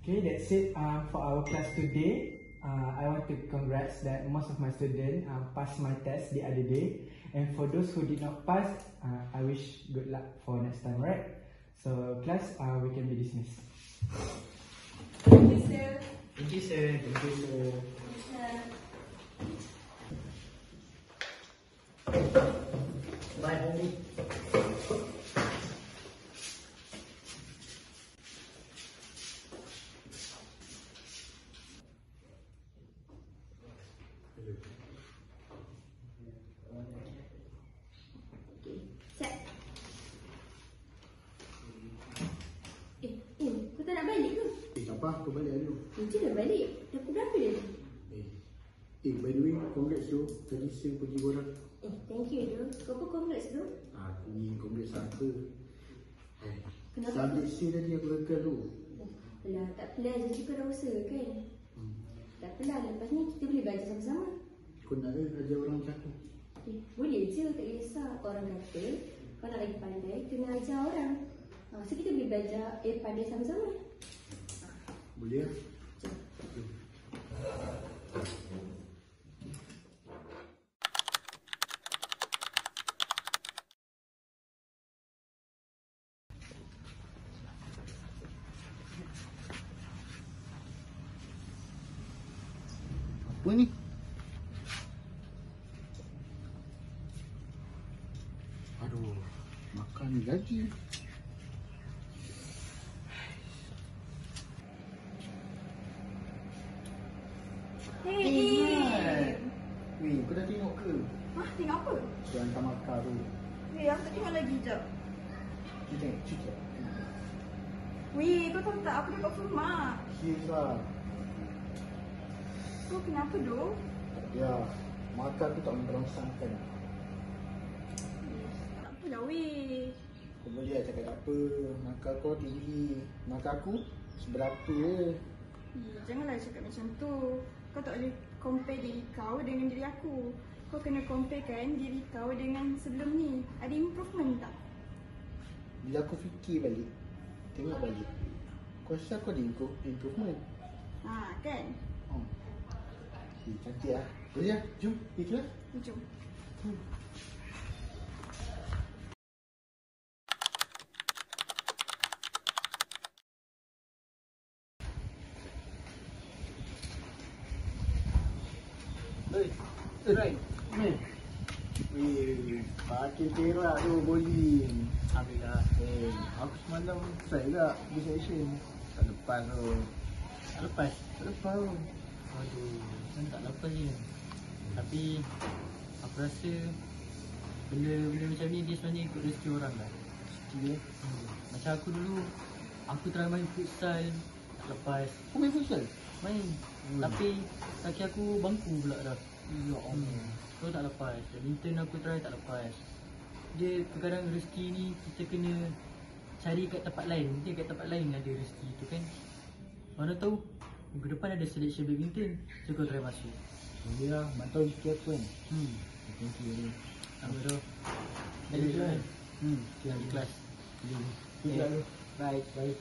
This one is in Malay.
Okay, that's it for our class today. I want to congrats that most of my students passed my test the other day, and for those who did not pass, I wish good luck for next time, right? So class, we can be dismissed. Thank you, sir. Thank you, sir. Thank you, sir. Bye, homie. Set. Kau tak nak balik ke? Tak apa, kau balik dulu. Macam dah balik? Dah pukul berapa dah ni? By the way, congrats tu. Tadi saya pergi korang. Thank you tu. Kau pun congrats tu. Aku ni congrats apa? Kenapa? Subjek C tadi aku gagal tu. Alah, tak apalah. Janji kau dah usaha kan? Tak apalah. Lepas ni kita boleh belajar sama-sama. Kau nak ajar orang macam aku? Boleh je. Tak kisah. Orang kata kau nak lagi pandai, kena ajar orang. So kita boleh belajar pandai sama-sama. Boleh lah. Apa ni? Aduh, makan gaji. Weh, kau dah tengok ke? Tengok apa? Dia hantar makan tu. Aku tak tengok lagi jap. Kita tengok, cucuk. Kau tahu tak aku dapat full mark. Serius lah. So kenapa doh? Ya, makan tu tak merangsangkan. Tak apalah weh. Kau boleh lah cakap tak apa. Makan kau tinggi. Makan aku seberapa je. Janganlah cakap macam tu. Kau tak boleh compare diri kau dengan diri aku. Kau kena comparekan diri kau dengan sebelum ni. Ada improvement tak? Bila aku fikir balik, tengok balik, kau rasa aku ada improvement? Kan? Cantik lah. Boleh lah, jom pergi kelas. Jom. Right. Weh, pakai perak tu bowling. Alhamdulillah. Aku semalam try tak pergi session. Tak lepas tu. Tak lepas. Tak lepas tu. Aduh, kan tak lepas je. Tapi aku rasa benda macam ni dia sebenarnya ikut rezeki orang lah. Rezeki Macam aku dulu, aku try main futsal, tak lepas. Kau main futsal? Main. Tapi kaki aku bangku pula dah. Ya Allah. So tak lepas. Badminton aku try tak lepas. Dia kadang rezeki ni kita kena cari kat tempat lain. Mungkin kat tempat lain ada rezeki tu kan. Mana tahu minggu depan ada selection badminton. So kau try masuk. Boleh lah, mantau rezeki aku kan. Thank you. Sama tu. Lagi kelas? Lagi kelas. Sekejap tu. Bye. Bye.